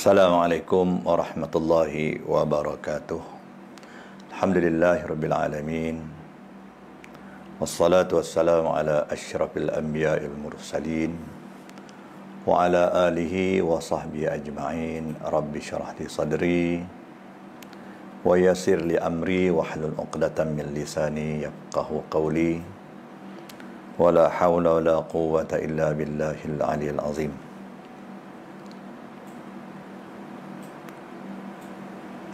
Assalamualaikum warahmatullahi wabarakatuh. Alhamdulillahirabbil alamin. Wassalatu wassalamu ala asyrafil anbiya'il mursalin wa ala alihi wa sahbihi ajma'in. Rabbi syrah li sadri wa yassir li amri wahlul 'uqdatam min lisani yafqahu qawli. Wala haula wala quwwata illa billahil aliyyil azim.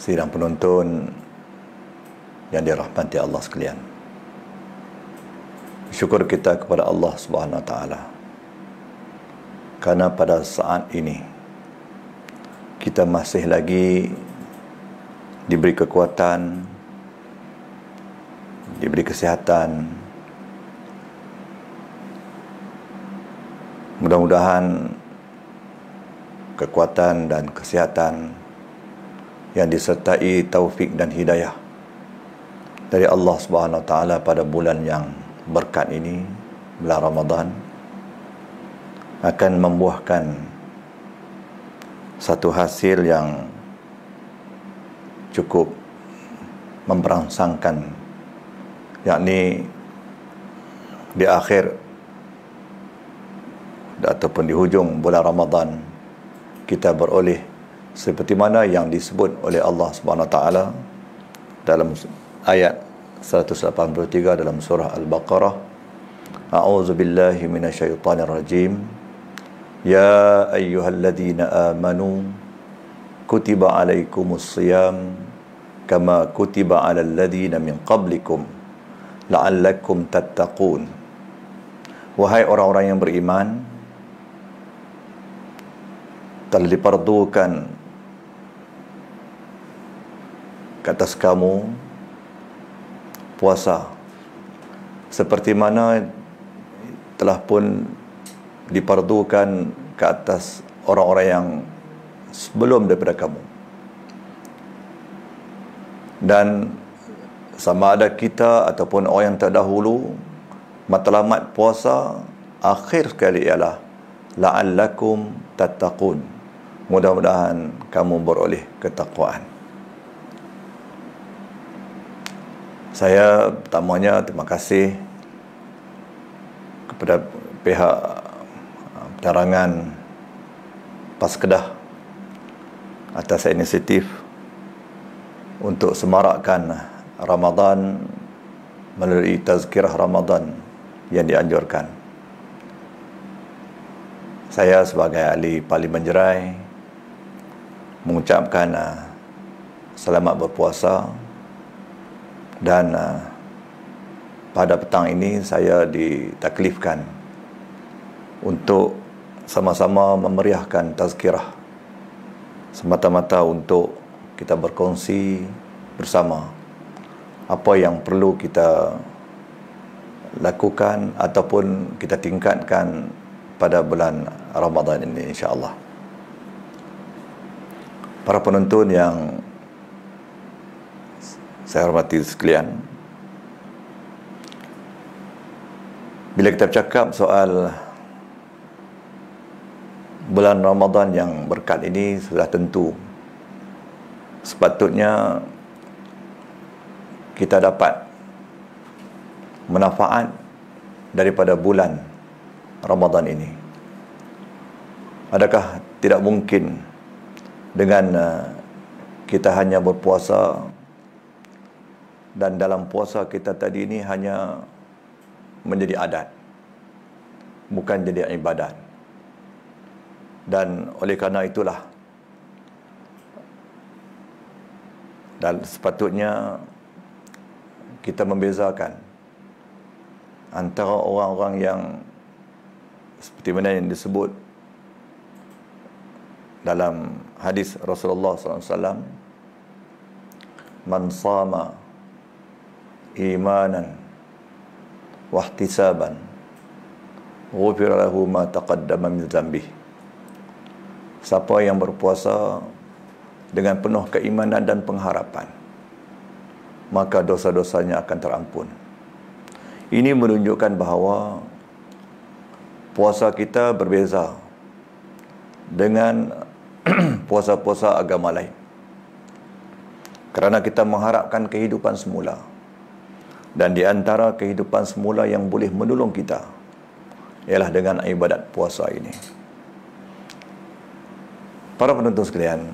Sidang penonton yang dirahmati Allah sekalian, syukur kita kepada Allah Subhanahu Wa Taala karena pada saat ini kita masih lagi diberi kekuatan, diberi kesihatan. Mudah-mudahan kekuatan dan kesihatan yang disertai taufik dan hidayah dari Allah Subhanahu Wa Taala pada bulan yang berkat ini, bulan Ramadan, akan membuahkan satu hasil yang cukup memperangsangkan, yakni di akhir ataupun di hujung bulan Ramadan kita beroleh seperti mana yang disebut oleh Allah Subhanahu Wa Taala dalam ayat 183 dalam surah Al-Baqarah. A'udzu billahi minasyaitonir rajim. Ya ayyuhalladzina amanu kutiba alaikumus siyam kama kutiba alal ladzina min qablikum la'allakum tattaqun. Wahai orang-orang yang beriman, telah diperdukan ke atas kamu puasa seperti mana telah pun diperdukan ke atas orang-orang yang sebelum daripada kamu. Dan sama ada kita ataupun orang yang terdahulu, matlamat puasa akhir sekali ialah la'allakum tattaqun. Mudah-mudahan kamu beroleh ketakwaan. Saya pertamanya terima kasih kepada pihak penerangan PAS Kedah atas inisiatif untuk semarakkan Ramadan melalui tazkirah Ramadan yang dianjurkan. Saya sebagai ahli Parlimen Jerai mengucapkan selamat berpuasa. Dan pada petang ini saya ditaklifkan untuk sama-sama memeriahkan tazkirah, semata-mata untuk kita berkongsi bersama apa yang perlu kita lakukan ataupun kita tingkatkan pada bulan Ramadan ini, insya-Allah. Para penonton yang saya hormati sekalian, bila kita bercakap soal bulan Ramadan yang berkat ini, sudah tentu sepatutnya kita dapat manfaat daripada bulan Ramadan ini. Adakah tidak mungkin dengan kita hanya berpuasa, dan dalam puasa kita tadi ini hanya menjadi adat, bukan jadi ibadat. Dan oleh kerana itulah, dan sepatutnya kita membezakan antara orang-orang yang seperti mana yang disebut dalam hadis Rasulullah SAW, man sama imanan wahtisaban ghufira lahu ma taqaddama min dzambih. Siapa yang berpuasa dengan penuh keimanan dan pengharapan, maka dosa-dosanya akan terampun. Ini menunjukkan bahawa puasa kita berbeza dengan puasa-puasa agama lain, kerana kita mengharapkan kehidupan semula. Dan di antara kehidupan semula yang boleh menolong kita ialah dengan ibadat puasa ini. Para penonton sekalian,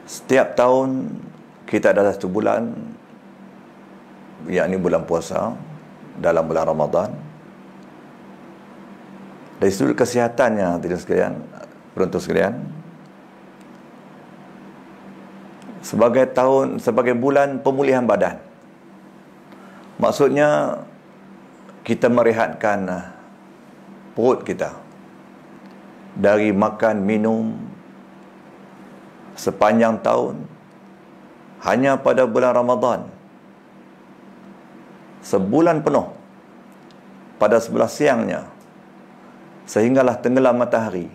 setiap tahun kita ada satu bulan, yakni bulan puasa dalam bulan Ramadan. Dari sudut kesihatannya, tidak sekalian, penonton sekalian, sebagai bulan pemulihan badan. Maksudnya kita merehatkan perut kita dari makan minum sepanjang tahun. Hanya pada bulan Ramadan, sebulan penuh, pada sebelah siangnya sehinggalah tenggelam matahari,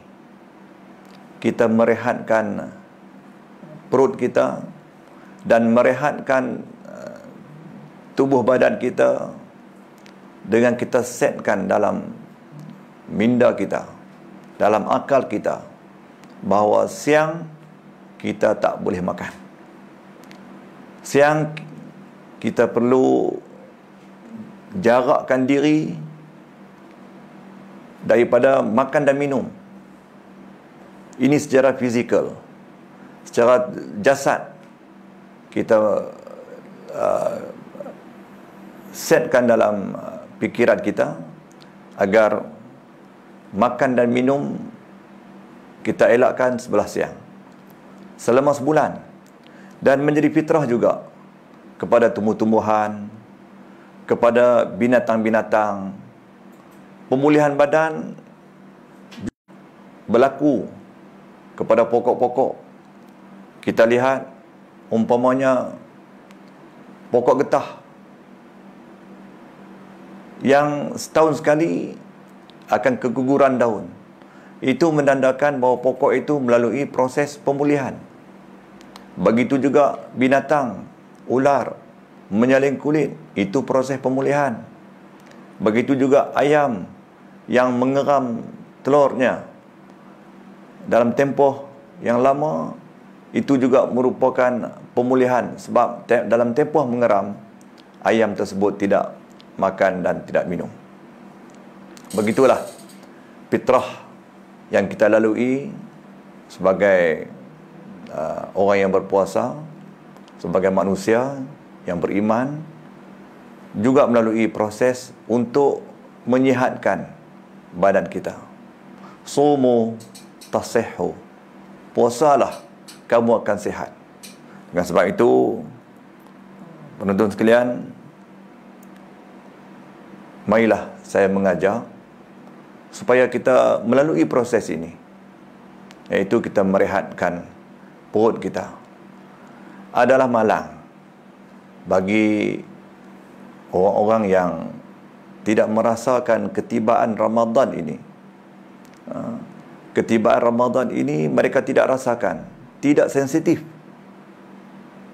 kita merehatkan perut kita dan merehatkan tubuh badan kita dengan kita setkan dalam minda kita, dalam akal kita, bahawa siang kita tak boleh makan. Siang kita perlu jarakkan diri daripada makan dan minum. Ini secara fizikal, secara jasad kita setkan dalam fikiran kita agar makan dan minum kita elakkan sebelah siang selama sebulan. Dan menjadi fitrah juga kepada tumbuh-tumbuhan, kepada binatang-binatang. Pemulihan badan berlaku kepada pokok-pokok. Kita lihat umpamanya pokok getah yang setahun sekali akan keguguran daun. Itu menandakan bahawa pokok itu melalui proses pemulihan. Begitu juga binatang, ular, menyaling kulit, itu proses pemulihan. Begitu juga ayam yang mengeram telurnya dalam tempoh yang lama, itu juga merupakan pemulihan. Sebab dalam tempoh mengeram, ayam tersebut tidak makan dan tidak minum. Begitulah fitrah yang kita lalui sebagai orang yang berpuasa, sebagai manusia yang beriman, juga melalui proses untuk menyihatkan badan kita. Sumu tasihhu, puasalah, kamu akan sihat. Dengan sebab itu, penonton sekalian, marilah saya mengajar supaya kita melalui proses ini, iaitu kita merehatkan perut kita. Adalah malang bagi orang-orang yang tidak merasakan ketibaan Ramadan ini. Ketibaan Ramadan ini mereka tidak rasakan, tidak sensitif.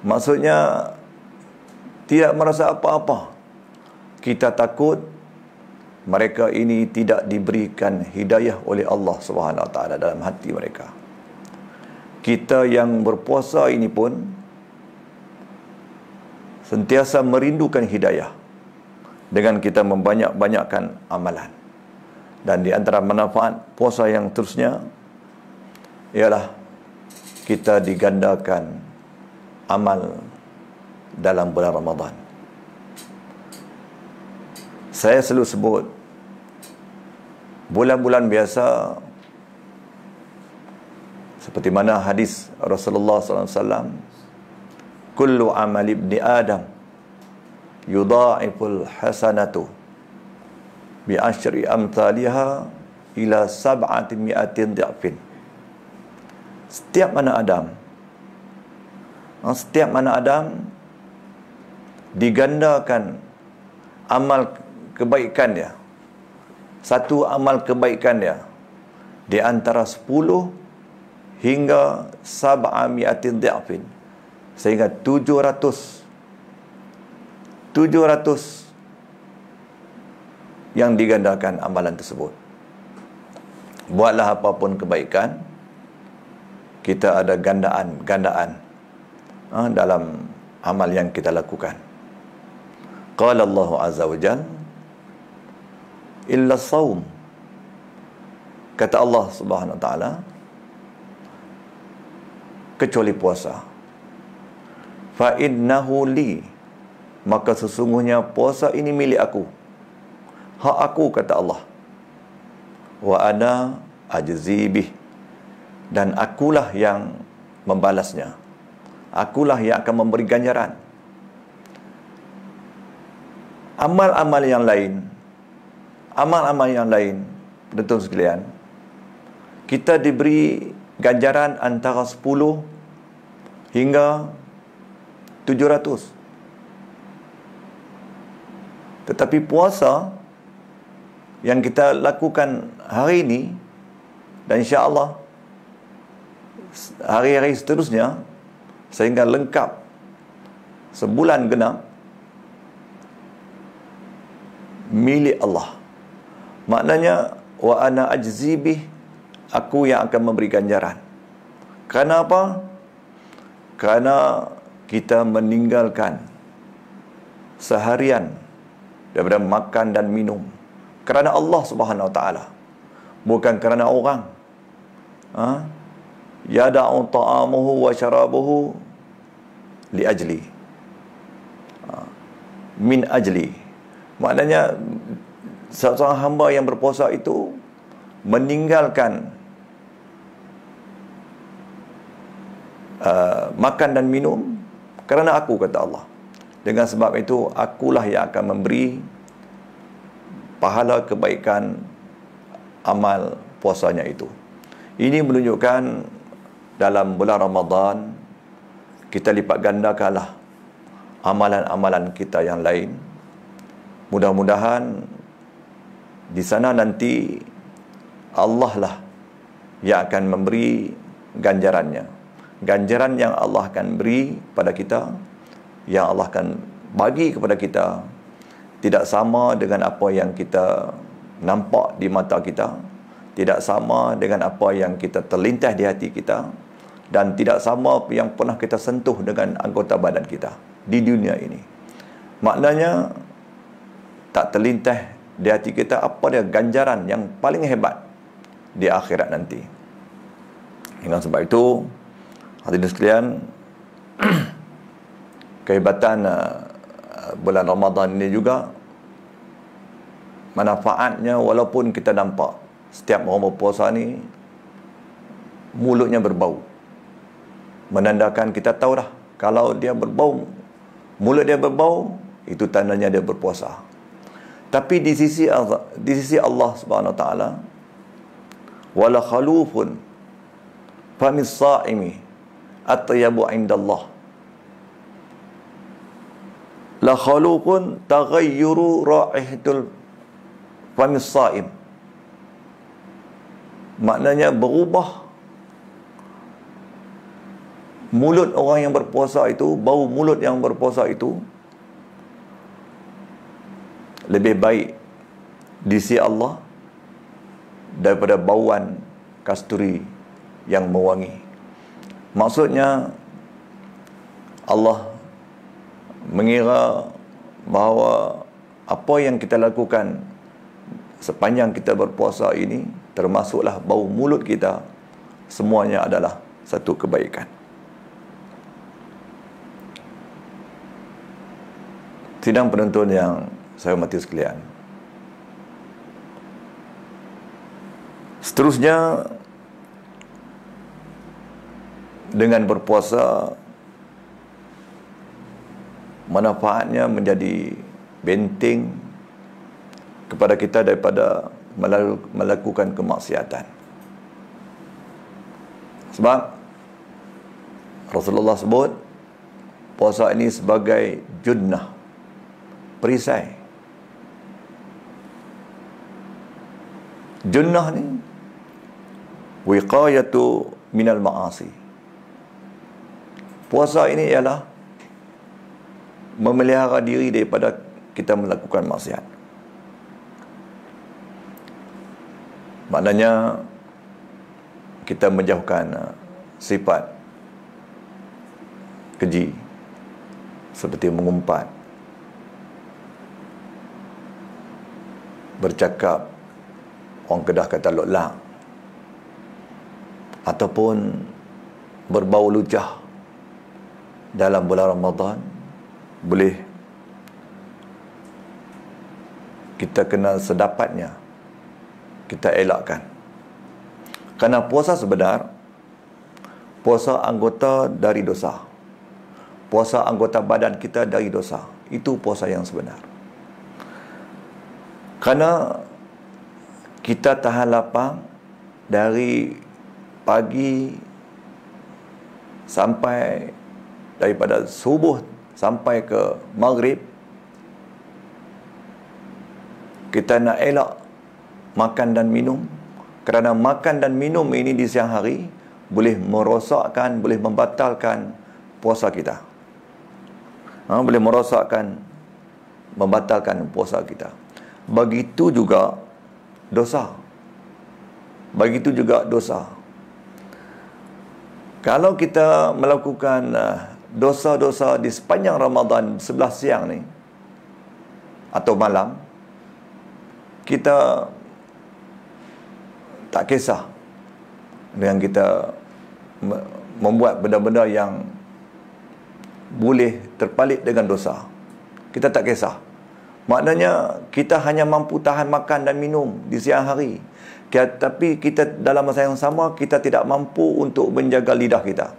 Maksudnya tidak merasa apa-apa. Kita takut mereka ini tidak diberikan hidayah oleh Allah Subhanahu Wa Taala dalam hati mereka. Kita yang berpuasa ini pun sentiasa merindukan hidayah dengan kita membanyak-banyakkan amalan. Dan di antara manfaat puasa yang terusnya ialah kita digandakan amal dalam bulan Ramadan. Saya selalu sebut bulan-bulan biasa seperti mana hadis Rasulullah SAW, kullu amal ibni Adam yudha'iful hasanatu bi asyri amthaliha ila sab'ati mi'atin dhi'fin. Setiap mana Adam digandakan amal kebaikan dia, satu amal kebaikan dia, di antara 10 hingga sab'ami'atin dhi'fin, sehingga 700 yang digandakan amalan tersebut. Buatlah apapun kebaikan, kita ada gandaan dalam amal yang kita lakukan. Qala Allah Azza wa Jalla, illa saum. Kata Allah Subhanahu Wa Taala, kecuali puasa. Fa innahu li, maka sesungguhnya puasa ini milik aku, hak aku, kata Allah. Wa ana ajzi bih, dan akulah yang membalasnya, akulah yang akan memberi ganjaran. Amal-amal yang lain, betul sekalian, kita diberi ganjaran antara 10 hingga 700. Tetapi puasa yang kita lakukan hari ini, dan insya-Allah hari-hari seterusnya sehingga lengkap sebulan genap, milik Allah. Maknanya wa ana ajzi bih, aku yang akan memberi ganjaran. Kerana apa? Kerana kita meninggalkan seharian daripada makan dan minum kerana Allah Subhanahu Wa Taala, bukan kerana orang. Yada'u ta'amuhu wa syarabuhu li ajli, min ajli. Maknanya seorang hamba yang berpuasa itu meninggalkan makan dan minum kerana aku, kata Allah. Dengan sebab itu akulah yang akan memberi pahala kebaikan amal puasanya itu. Ini menunjukkan dalam bulan Ramadan kita lipat gandakanlah amalan-amalan kita yang lain. Mudah-mudahan di sana nanti Allah lah yang akan memberi ganjarannya. Ganjaran yang Allah akan beri pada kita, yang Allah akan bagi kepada kita, tidak sama dengan apa yang kita nampak di mata kita, tidak sama dengan apa yang kita terlintas di hati kita, dan tidak sama yang pernah kita sentuh dengan anggota badan kita di dunia ini. Maknanya tak terlintas di hati kita apa dia ganjaran yang paling hebat di akhirat nanti. Dengan sebab itu, hadirin sekalian, kehebatan bulan Ramadan ini juga manfaatnya, walaupun kita nampak setiap orang berpuasa ni mulutnya berbau, menandakan kita tahu dah kalau dia berbau, mulut dia berbau, itu tandanya dia berpuasa. Tapi di sisi Allah Subhanahu Wa Taala, wala khalufun famis saimi atyabu indallah, la khalufun taghayyuru raihatul famis saim. Maknanya berubah mulut orang yang berpuasa itu, bau mulut yang berpuasa itu lebih baik di sisi Allah daripada bauan kasturi yang mewangi. Maksudnya Allah mengira bahawa apa yang kita lakukan sepanjang kita berpuasa ini, termasuklah bau mulut kita, semuanya adalah satu kebaikan. Sidang penonton yang saya hormati sekalian, seterusnya dengan berpuasa manfaatnya menjadi benteng kepada kita daripada melakukan kemaksiatan. Sebab Rasulullah sebut puasa ini sebagai junnah, perisai. Junnah ni wiqayatu minal ma'asi. Puasa ini ialah memelihara diri daripada kita melakukan maksiat. Maknanya kita menjauhkan sifat keji seperti mengumpat, bercakap, orang Kedah kata lotlak, ataupun berbau lucah dalam bulan Ramadan. Boleh kita kena sedapatnya kita elakkan. Kerana puasa sebenar, puasa anggota dari dosa, puasa anggota badan kita dari dosa, itu puasa yang sebenar. Kerana kita tahan lapang dari pagi sampai, daripada subuh sampai ke maghrib, kita nak elak makan dan minum. Kerana makan dan minum ini di siang hari boleh merosakkan, boleh membatalkan puasa kita. Boleh merosakkan, membatalkan puasa kita. Begitu juga dosa. Begitu juga dosa. Kalau kita melakukan dosa-dosa di sepanjang Ramadan 11 siang ni atau malam, kita tak kisah dengan kita membuat benda-benda yang boleh terpalit dengan dosa. Kita tak kisah. Maknanya kita hanya mampu tahan makan dan minum di siang hari, tapi kita dalam masa yang sama kita tidak mampu untuk menjaga lidah kita.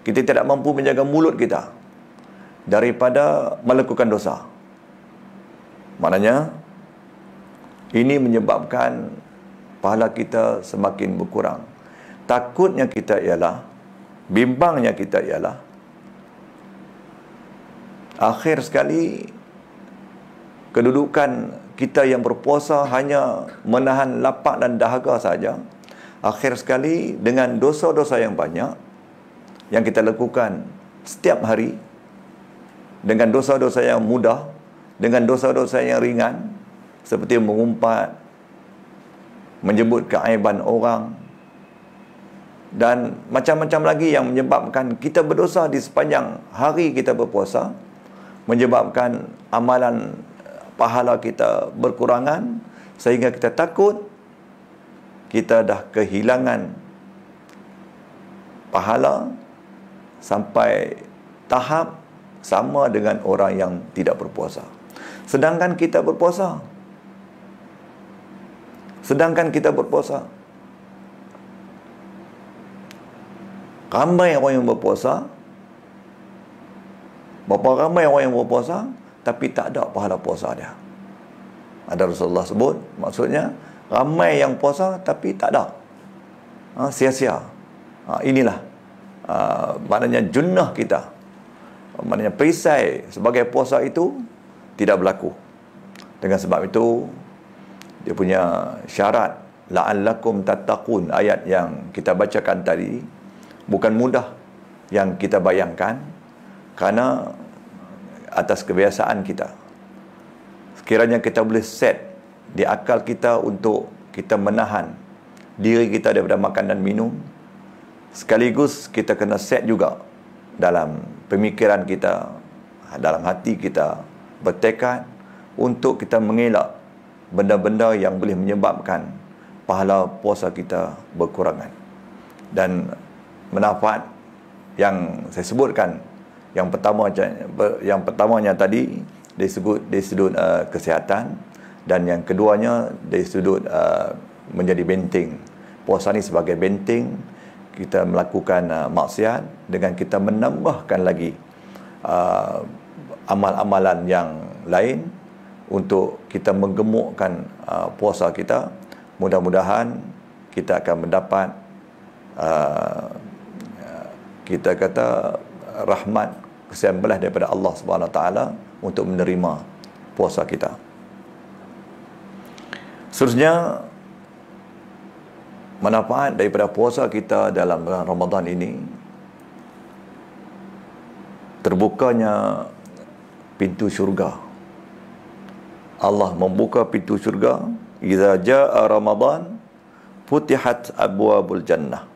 kita tidak mampu menjaga mulut kita daripada melakukan dosa. Maknanya, ini menyebabkan pahala kita semakin berkurang. Takutnya kita ialah, bimbangnya kita ialah, akhir sekali kedudukan kita yang berpuasa hanya menahan lapak dan dahaga saja. Akhir sekali dengan dosa-dosa yang banyak yang kita lakukan setiap hari, dengan dosa-dosa yang mudah, dengan dosa-dosa yang ringan, seperti mengumpat, menyebut keaiban orang, dan macam-macam lagi yang menyebabkan kita berdosa di sepanjang hari kita berpuasa, menyebabkan amalan pahala kita berkurangan, sehingga kita takut kita dah kehilangan pahala sampai tahap sama dengan orang yang tidak berpuasa. Sedangkan kita berpuasa. Ramai orang yang berpuasa. Berapa ramai orang yang berpuasa, tapi tak ada pahala puasa dia. Ada Rasulullah sebut, maksudnya, ramai yang puasa, tapi tak ada. Sia-sia. Inilah, maknanya junnah kita. Maknanya perisai sebagai puasa itu tidak berlaku. Dengan sebab itu, dia punya syarat la'allakum tattaqun, ayat yang kita bacakan tadi bukan mudah yang kita bayangkan, kerana atas kebiasaan kita. Sekiranya kita boleh set di akal kita untuk kita menahan diri kita daripada makan dan minum, sekaligus kita kena set juga dalam pemikiran kita, dalam hati kita, bertekad untuk kita mengelak benda-benda yang boleh menyebabkan pahala puasa kita berkurangan. Dan manfaat yang saya sebutkan, yang pertamanya tadi dari sudut kesihatan, dan yang keduanya dari sudut menjadi benteng. Puasa ni sebagai benteng kita melakukan maksiat, dengan kita menambahkan lagi amal-amalan yang lain untuk kita menggemukkan puasa kita. Mudah-mudahan kita akan mendapat kita kata rahmat, kesian belas daripada Allah Subhanahu Wa Taala untuk menerima puasa kita. Seterusnya, manfaat daripada puasa kita dalam bulan Ramadan ini, terbukanya pintu syurga. Allah membuka pintu syurga. Iza jaa Ramadan futihat abwabul jannah.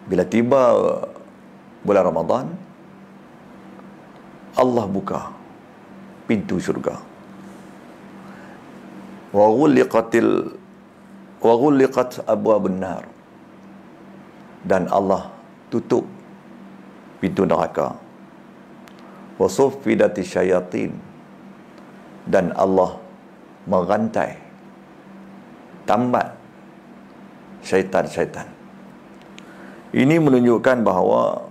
Bila tiba bulan Ramadan, Allah buka pintu syurga. Wa ghulliqat abwabun nar. Dan Allah tutup pintu neraka. Wa suffidati syayatin. Dan Allah merantai, tambat syaitan-syaitan. Ini menunjukkan bahawa,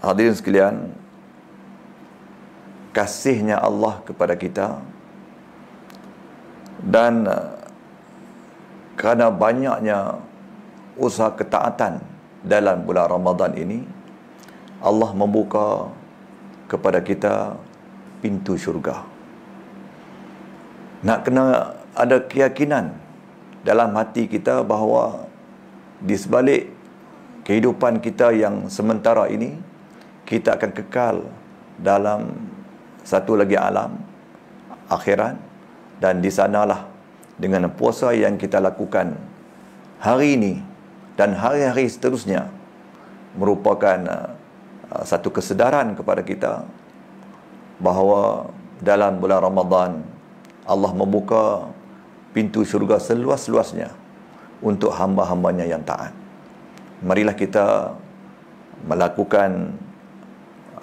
hadirin sekalian, kasihnya Allah kepada kita, dan kerana banyaknya usaha ketaatan dalam bulan Ramadan ini, Allah membuka kepada kita pintu syurga. Nak kena ada keyakinan dalam hati kita bahawa di sebalik kehidupan kita yang sementara ini, kita akan kekal dalam satu lagi alam, akhirat. Dan di sanalah, dengan puasa yang kita lakukan hari ini dan hari-hari seterusnya, merupakan satu kesedaran kepada kita bahawa dalam bulan Ramadan Allah membuka pintu syurga seluas-luasnya untuk hamba-hambanya yang taat. Marilah kita melakukan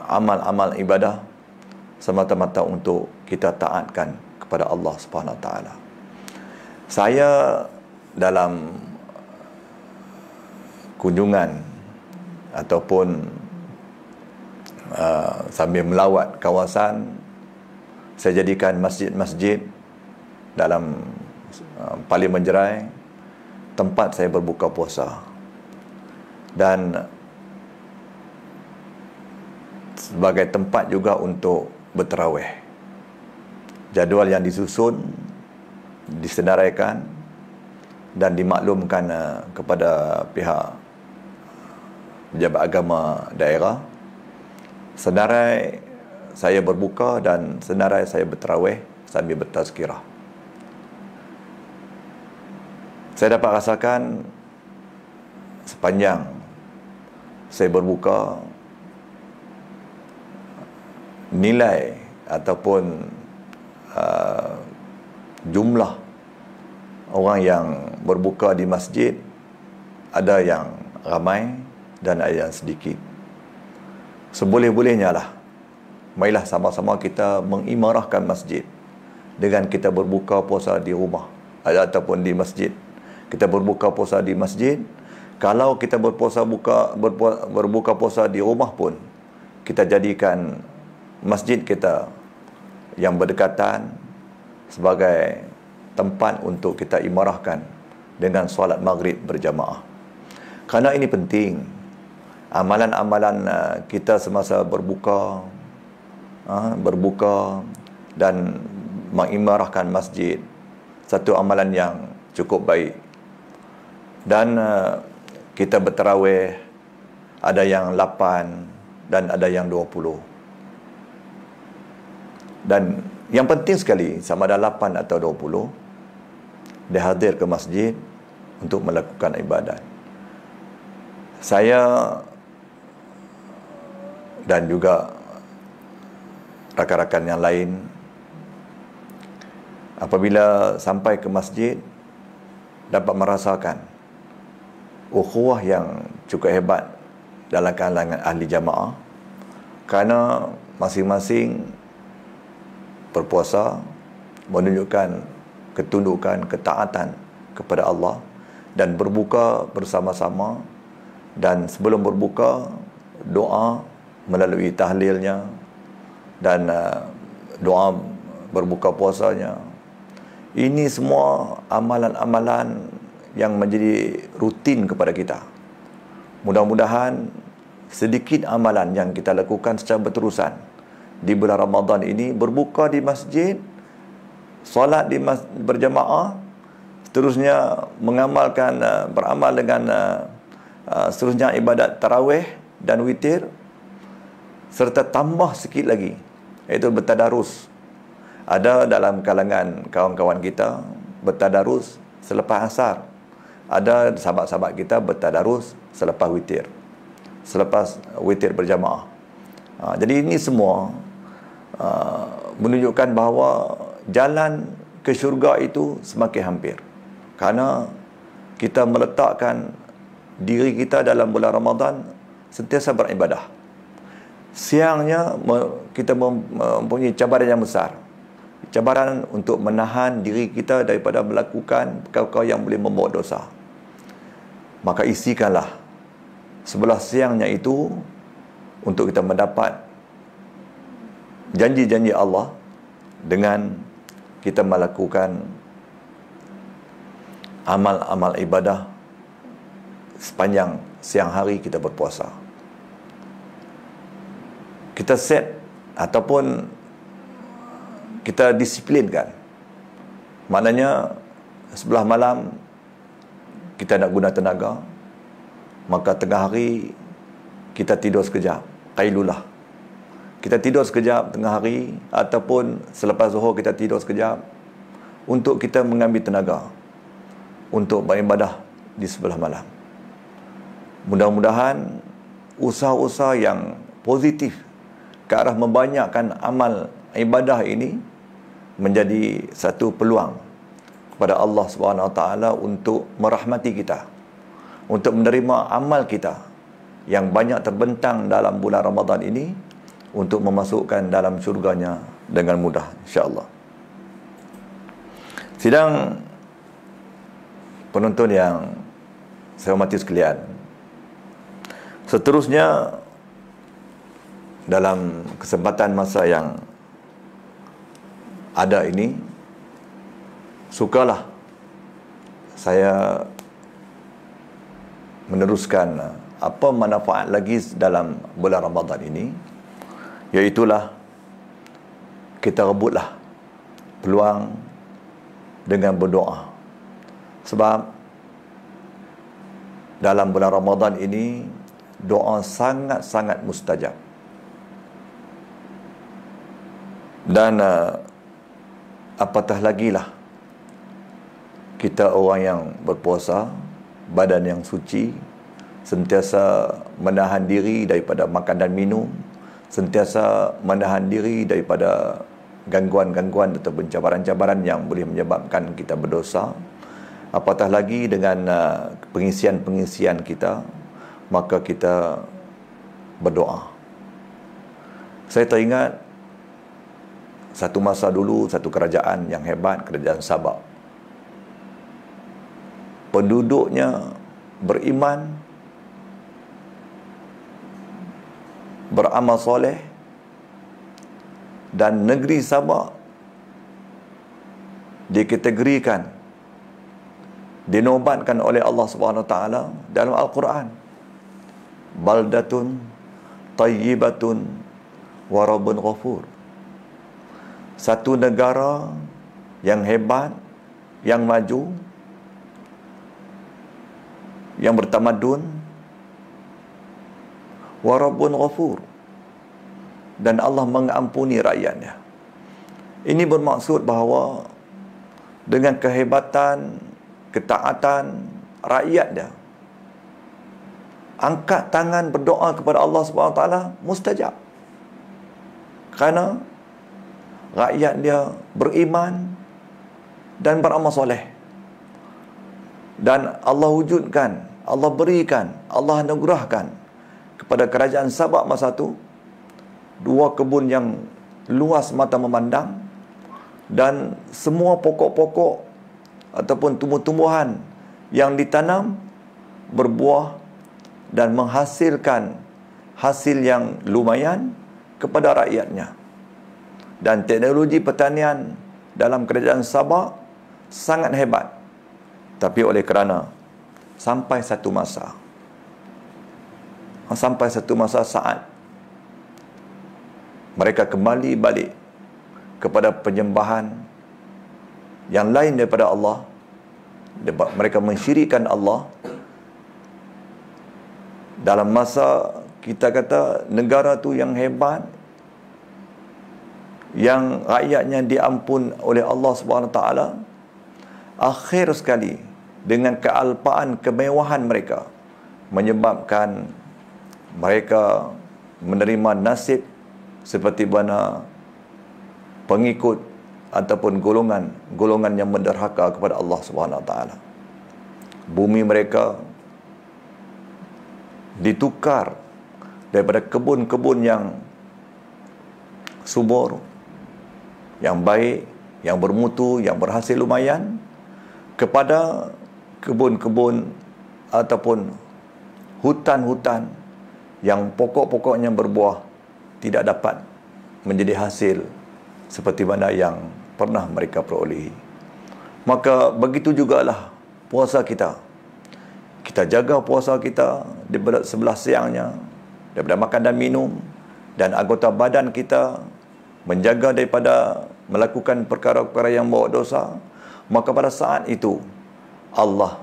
amal-amal ibadah semata-mata untuk kita taatkan kepada Allah Subhanahu Wa Taala. Saya dalam kunjungan ataupun sambil melawat kawasan, saya jadikan masjid-masjid dalam Parlimen Jerai tempat saya berbuka puasa, dan sebagai tempat juga untuk berterawih. Jadual yang disusun, disenaraikan dan dimaklumkan kepada pihak pejabat agama daerah. Senarai saya berbuka dan senarai saya berterawih sambil bertazkirah. Saya dapat rasakan sepanjang saya berbuka, nilai ataupun jumlah orang yang berbuka di masjid ada yang ramai dan ada yang sedikit. Seboleh-bolehnya lah, marilah sama-sama kita mengimarahkan masjid dengan kita berbuka puasa di rumah ataupun di masjid. Kita berbuka puasa di masjid. Kalau kita berbuka puasa di rumah pun, kita jadikan masjid kita yang berdekatan sebagai tempat untuk kita imarahkan dengan solat maghrib berjamaah. Kerana ini penting. Amalan-amalan kita semasa berbuka dan mengimarahkan masjid, satu amalan yang cukup baik. Dan kita berterawih, ada yang 8 dan ada yang 20. Dan yang penting sekali, sama ada 8 atau 20, dia hadir ke masjid untuk melakukan ibadat. Saya dan juga rakan-rakan yang lain, apabila sampai ke masjid, dapat merasakan ukhuwah yang cukup hebat dalam kalangan ahli jamaah, kerana masing-masing berpuasa menunjukkan ketundukan, ketaatan kepada Allah, dan berbuka bersama-sama, dan sebelum berbuka doa melalui tahlilnya dan doa berbuka puasanya. Ini semua amalan-amalan yang menjadi rutin kepada kita. Mudah-mudahan sedikit amalan yang kita lakukan secara berterusan di bulan Ramadan ini, berbuka di masjid, solat di berjamaah, seterusnya mengamalkan, beramal dengan seterusnya ibadat tarawih dan witir, serta tambah sikit lagi, iaitu bertadarus. Ada dalam kalangan kawan-kawan kita bertadarus selepas asar. Ada sahabat-sahabat kita bertadarus selepas witir, selepas witir berjamaah. Jadi ini semua menunjukkan bahawa jalan ke syurga itu semakin hampir, kerana kita meletakkan diri kita dalam bulan Ramadan sentiasa beribadah. Siangnya kita mempunyai cabaran yang besar, cabaran untuk menahan diri kita daripada melakukan perkara-perkara yang boleh membawa dosa. Maka isikanlah sebelah siangnya itu untuk kita mendapat janji-janji Allah dengan kita melakukan amal-amal ibadah sepanjang siang hari kita berpuasa. Kita set ataupun kita disiplinkan. Maknanya sebelah malam kita nak guna tenaga, maka tengah hari kita tidur sekejap, qailulah. Kita tidur sekejap tengah hari, ataupun selepas zuhur kita tidur sekejap, untuk kita mengambil tenaga untuk beribadah di sebelah malam. Mudah-mudahan usaha-usaha yang positif ke arah membanyakkan amal ibadah ini menjadi satu peluang kepada Allah SWT untuk merahmati kita, untuk menerima amal kita yang banyak terbentang dalam bulan Ramadan ini, untuk memasukkan dalam syurganya dengan mudah, insya-Allah. Sidang penonton yang saya hormati sekalian, Seterusnya, dalam kesempatan masa yang ada ini, sukalah saya meneruskan apa manfaat lagi dalam bulan Ramadan ini, iaitulah kita rebutlah peluang dengan berdoa. Sebab dalam bulan Ramadan ini doa sangat-sangat mustajab. Dan apatah lagi lah kita orang yang berpuasa, badan yang suci, sentiasa menahan diri daripada makan dan minum, sentiasa menahan diri daripada gangguan-gangguan atau cabaran-cabaran yang boleh menyebabkan kita berdosa. Apatah lagi dengan pengisian-pengisian kita, maka kita berdoa. Saya teringat satu masa dulu, satu kerajaan yang hebat, kerajaan Sabak. Penduduknya beriman, beramal soleh, dan negeri Sabak dikategorikan, dinobatkan oleh Allah Subhanahu Wa Taala dalam Al-Quran, baldatun tayyibatun wa rabbun ghafur. Satu negara yang hebat, yang maju, yang bertamadun, wa rabbun ghafur, dan Allah mengampuni rakyatnya. Ini bermaksud bahawa dengan kehebatan, ketaatan rakyatnya, angkat tangan berdoa kepada Allah SWT mustajab. Kerana rakyat dia beriman dan beramal soleh. Dan Allah wujudkan, Allah berikan, Allah anugerahkan kepada kerajaan Sabak masa itu dua kebun yang luas mata memandang, dan semua pokok-pokok ataupun tumbuh-tumbuhan yang ditanam berbuah dan menghasilkan hasil yang lumayan kepada rakyatnya. Dan teknologi pertanian dalam kerajaan Sabak sangat hebat. Tapi oleh kerana sampai satu masa saat mereka kembali balik kepada penyembahan yang lain daripada Allah, mereka mensyirikkan Allah. Dalam masa kita kata negara tu yang hebat, yang rakyatnya diampun oleh Allah Subhanahu Wa Taala, akhir sekali dengan kealpaan, kemewahan mereka menyebabkan mereka menerima nasib seperti mana pengikut ataupun golongan yang menderhaka kepada Allah Subhanahu Wa Taala. Bumi mereka ditukar daripada kebun-kebun yang subur, yang baik, yang bermutu, yang berhasil lumayan, kepada kebun-kebun ataupun hutan-hutan yang pokok-pokoknya berbuah tidak dapat menjadi hasil seperti mana yang pernah mereka perolehi. Maka begitu jugalah puasa kita. Kita jaga puasa kita daripada sebelah siangnya, daripada makan dan minum, dan anggota badan kita menjaga daripada melakukan perkara-perkara yang bawa dosa, maka pada saat itu Allah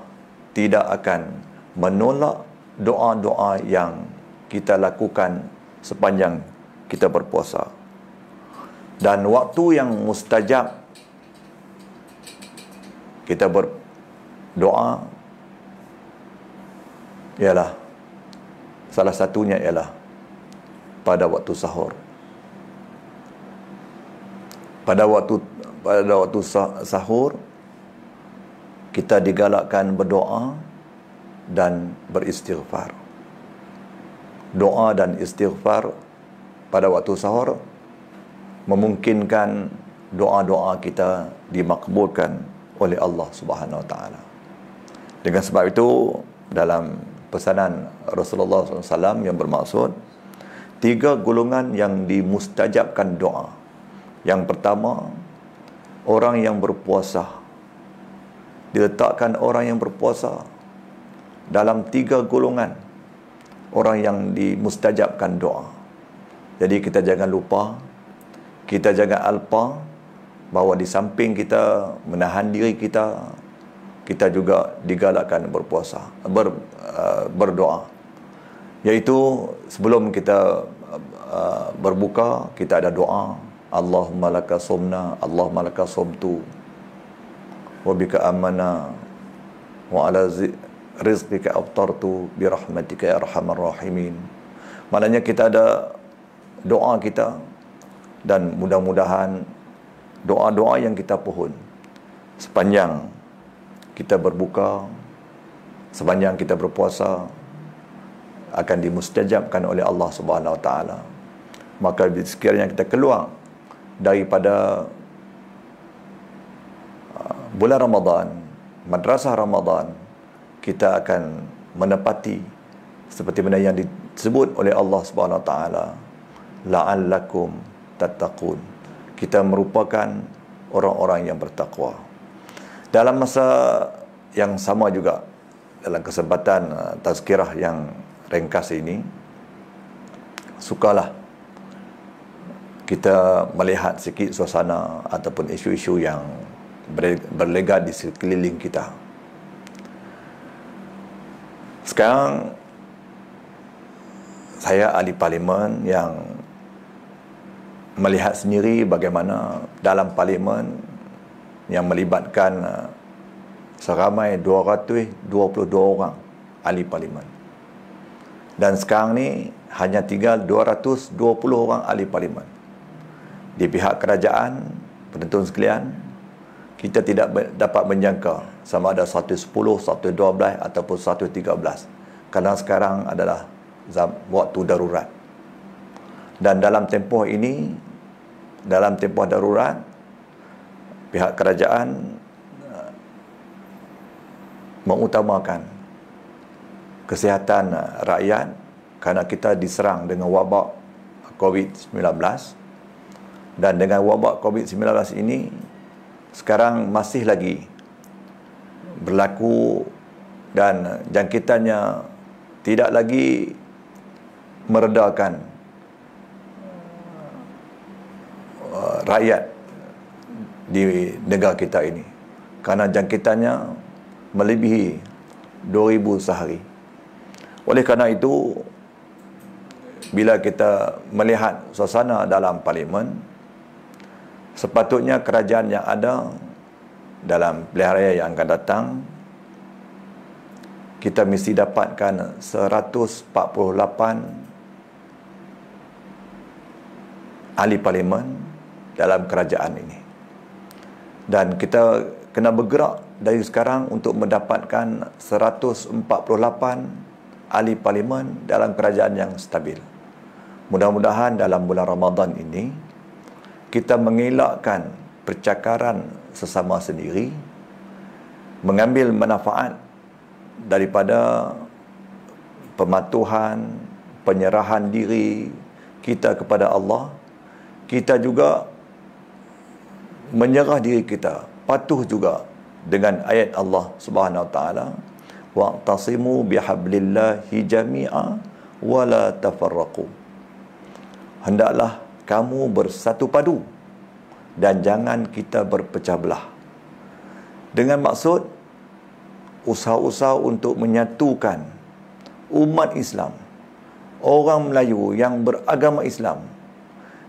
tidak akan menolak doa-doa yang kita lakukan sepanjang kita berpuasa. Dan waktu yang mustajab kita berdoa ialah, salah satunya ialah pada waktu sahur. Pada waktu sahur kita digalakkan berdoa dan beristighfar. Doa dan istighfar pada waktu sahur memungkinkan doa-doa kita dimakbulkan oleh Allah Subhanahu Wa Taala. Dengan sebab itu, dalam pesanan Rasulullah SAW yang bermaksud 3 golongan yang dimustajabkan doa. Yang pertama, orang yang berpuasa. Diletakkan orang yang berpuasa dalam 3 golongan orang yang dimustajabkan doa. Jadi kita jangan lupa, kita jangan alpa bahawa di samping kita menahan diri kita, kita juga digalakkan berpuasa, berdoa. Iaitu sebelum kita berbuka, kita ada doa, Allahumma laka sumna, Allahumma laka sumtu, wa bika amana, wa ala rizqika aftartu, birahmatika ya arhamar rahimin. Maknanya kita ada doa kita, dan mudah-mudahan doa-doa yang kita pohon sepanjang kita berbuka, sepanjang kita berpuasa, akan dimustajabkan oleh Allah Subhanahu Wa Taala. Maka sekiranya kita keluar daripada bulan Ramadan, madrasah Ramadan, kita akan menepati seperti mana yang disebut oleh Allah Subhanahu Wa Taala, la'allakum tattaqun. Kita merupakan orang-orang yang bertakwa. Dalam masa yang sama juga, dalam kesempatan tazkirah yang ringkas ini, sukalah kita melihat sikit suasana ataupun isu-isu yang berlegat di sekeliling kita. Sekarang saya ahli parlimen yang melihat sendiri bagaimana dalam parlimen yang melibatkan seramai 222 orang ahli parlimen. Dan sekarang ni hanya tinggal 220 orang ahli parlimen. Di pihak kerajaan, penonton sekalian, kita tidak dapat menjangka sama ada 110, 112 ataupun 113. Kerana sekarang adalah waktu darurat. Dan dalam tempoh ini, dalam tempoh darurat, pihak kerajaan mengutamakan kesihatan rakyat kerana kita diserang dengan wabak COVID-19. Dan dengan wabak COVID-19 ini sekarang masih lagi berlaku dan jangkitannya tidak lagi meredakan rakyat di negara kita ini, kerana jangkitannya melebihi 2,000 sehari. Oleh kerana itu, bila kita melihat suasana dalam parlimen, sepatutnya kerajaan yang ada dalam pilihan raya yang akan datang, kita mesti dapatkan 148 ahli parlimen dalam kerajaan ini. Dan kita kena bergerak dari sekarang untuk mendapatkan 148 ahli parlimen dalam kerajaan yang stabil. Mudah-mudahan dalam bulan Ramadan ini kita mengelakkan percakaran sesama sendiri, mengambil manfaat daripada pematuhan, penyerahan diri kita kepada Allah. Kita juga menyerah diri kita, patuh juga dengan ayat Allah Subhanahu Wa Taala, wa'tasimu bihablillahi jami'a wa la tafarraqu. Hendaklah kamu bersatu padu dan jangan kita berpecah belah. Dengan maksud usaha-usaha untuk menyatukan umat Islam, orang Melayu yang beragama Islam,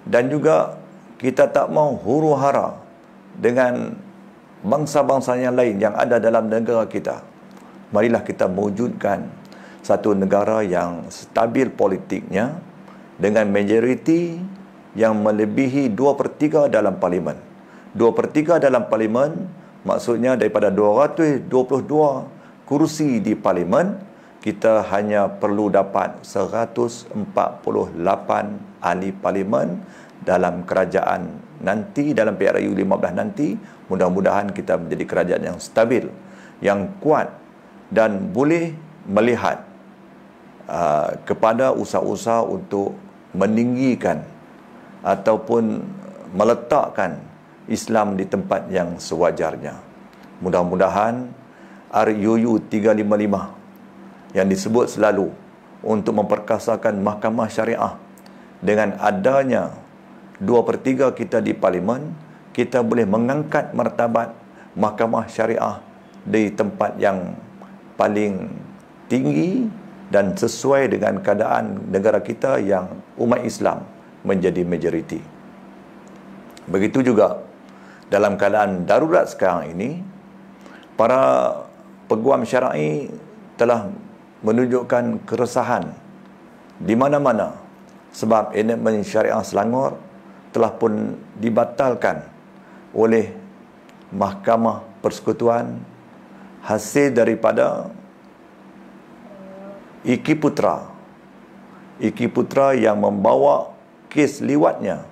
dan juga kita tak mau huru-hara dengan bangsa-bangsa yang lain yang ada dalam negara kita. Marilah kita mewujudkan satu negara yang stabil politiknya dengan majoriti yang melebihi 2/3 dalam parlimen. 2/3 dalam parlimen maksudnya daripada 222 kursi di parlimen, kita hanya perlu dapat 148 ahli parlimen dalam kerajaan nanti, dalam PRU 15 nanti. Mudah-mudahan kita menjadi kerajaan yang stabil, yang kuat, dan boleh melihat kepada usaha-usaha untuk meninggikan ataupun meletakkan Islam di tempat yang sewajarnya. Mudah-mudahan RUU 355 yang disebut selalu untuk memperkasakan mahkamah syariah, dengan adanya 2/3 kita di parlimen, kita boleh mengangkat martabat mahkamah syariah di tempat yang paling tinggi dan sesuai dengan keadaan negara kita yang umat Islam menjadi majoriti. Begitu juga dalam keadaan darurat sekarang ini, para peguam syar'i telah menunjukkan keresahan di mana-mana sebab enakmen syariah Selangor telah pun dibatalkan oleh Mahkamah Persekutuan hasil daripada Iki Putra yang membawa kes liwatnya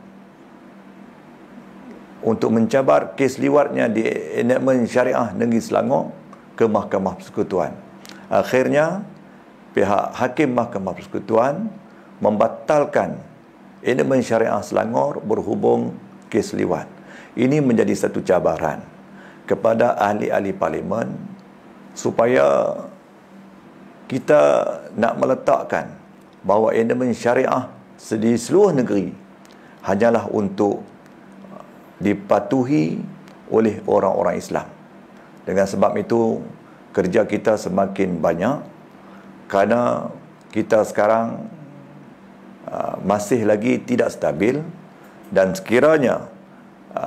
untuk mencabar kes liwatnya di enakmen syariah negeri Selangor ke Mahkamah Persekutuan. Akhirnya pihak Hakim Mahkamah Persekutuan membatalkan enakmen syariah Selangor berhubung kes liwat. Ini menjadi satu cabaran kepada ahli-ahli parlimen supaya kita nak meletakkan bahawa enakmen syariah di seluruh negeri hanyalah untuk dipatuhi oleh orang-orang Islam. Dengan sebab itu, kerja kita semakin banyak kerana kita sekarang masih lagi tidak stabil, dan sekiranya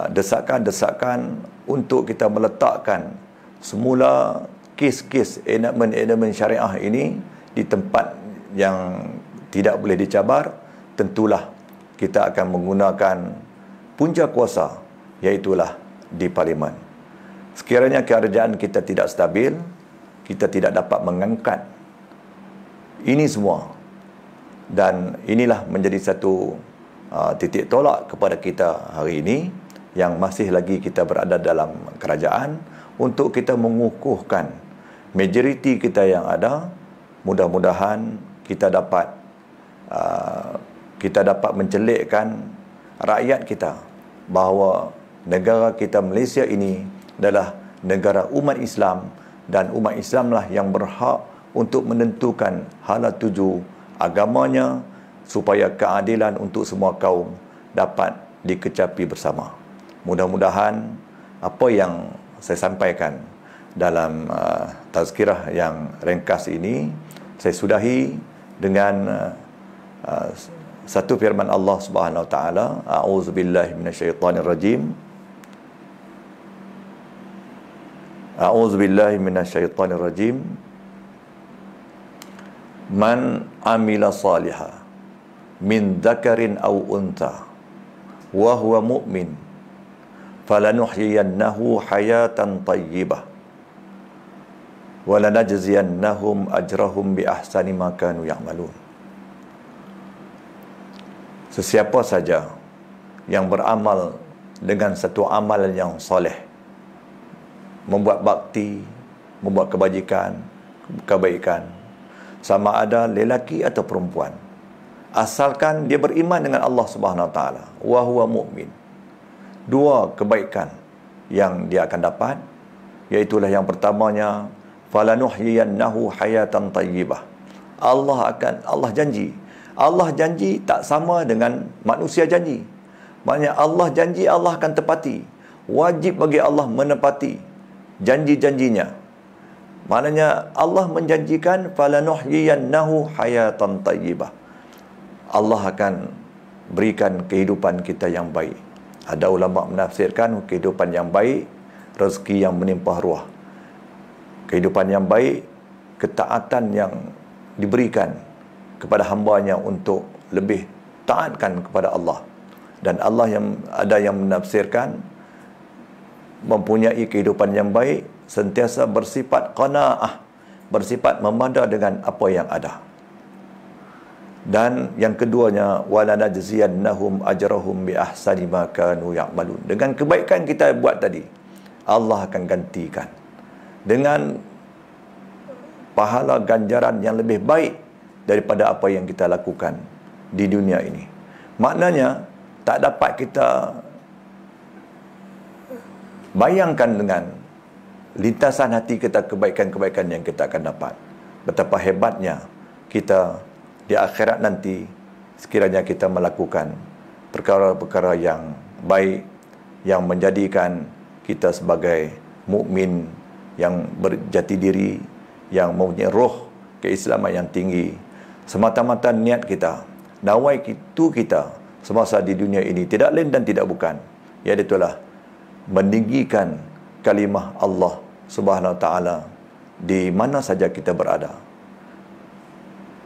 desakan-desakan untuk kita meletakkan semula kes-kes enakmen syariah ini di tempat yang tidak boleh dicabar, tentulah kita akan menggunakan punca kuasa, iaitulah di parlimen. Sekiranya kerajaan kita tidak stabil, kita tidak dapat mengangkat ini semua, dan inilah menjadi satu titik tolak kepada kita hari ini yang masih lagi kita berada dalam kerajaan, untuk kita mengukuhkan majoriti kita yang ada. Mudah-mudahan kita dapat mencelikkan rakyat kita bahawa negara kita Malaysia ini adalah negara umat Islam, dan umat Islamlah yang berhak untuk menentukan hala tuju agamanya supaya keadilan untuk semua kaum dapat dikecapi bersama. Mudah-mudahan apa yang saya sampaikan dalam tazkirah yang ringkas ini saya sudahi dengan satu firman Allah Subhanahu wa taala, a'udzubillahi minasyaitonirrajim. A'udzubillahi minasyaitonirrajim. Man amila salihah min dzakarin aw untha wa huwa mu'min falanuhyiyannahu hayatan thayyibah wa lanajziyannahum ajrahum bi ahsani ma kanu ya'malun. Sesiapa saja yang beramal dengan satu amalan yang soleh, membuat bakti, membuat kebaikan, sama ada lelaki atau perempuan, asalkan dia beriman dengan Allah Subhanahu wa taala, wa huwa mu'min. Dua kebaikan yang dia akan dapat, iaitulah yang pertamanya, falanuhyiyannahu hayatan thayyibah. Allah janji tak sama dengan manusia janji. Maknanya Allah janji, Allah akan tepati. Wajib bagi Allah menepati janji-janjinya. Maknanya Allah menjanjikan falanuhyiyannahu hayatan thayyibah. Allah akan berikan kehidupan kita yang baik. Ada ulama menafsirkan kehidupan yang baik, rezeki yang menimpa ruah. Kehidupan yang baik, ketaatan yang diberikan kepada hamba-Nya untuk lebih taatkan kepada Allah. Dan Allah ada yang menafsirkan mempunyai kehidupan yang baik, sentiasa bersifat qanaah, bersifat memada dengan apa yang ada. Dan yang keduanya, walanajziyannahum ajrahum bi ahsani ma kanu ya'malun. Dengan kebaikan kita buat tadi, Allah akan gantikan dengan pahala ganjaran yang lebih baik daripada apa yang kita lakukan di dunia ini. Maknanya tak dapat kita bayangkan dengan lintasan hati kita kebaikan-kebaikan yang kita akan dapat. Betapa hebatnya kita di akhirat nanti sekiranya kita melakukan perkara-perkara yang baik, yang menjadikan kita sebagai mukmin yang berjati diri, yang mempunyai roh keislaman yang tinggi. Semata-mata niat kita, nawaitu kita semasa di dunia ini tidak lain dan tidak bukan, iaitulah meninggikan kalimah Allah Subhanahu wa taala di mana saja kita berada.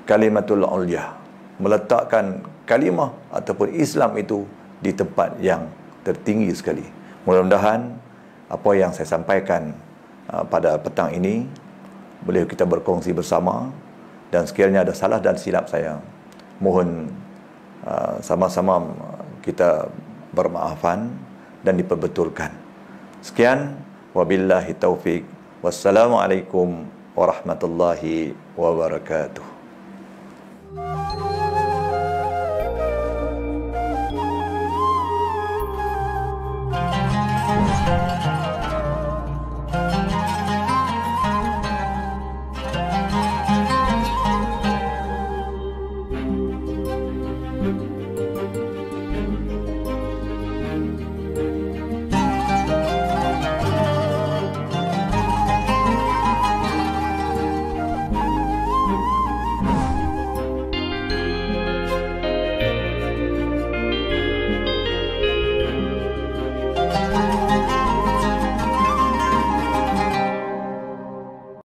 Kalimatul ulya, meletakkan kalimah ataupun Islam itu di tempat yang tertinggi sekali. Mudah-mudahan apa yang saya sampaikan pada petang ini boleh kita berkongsi bersama, dan sekiranya ada salah dan silap saya, mohon sama-sama kita bermaafan dan diperbetulkan. Sekian, wabillahi taufik. Wassalamualaikum warahmatullahi wabarakatuh.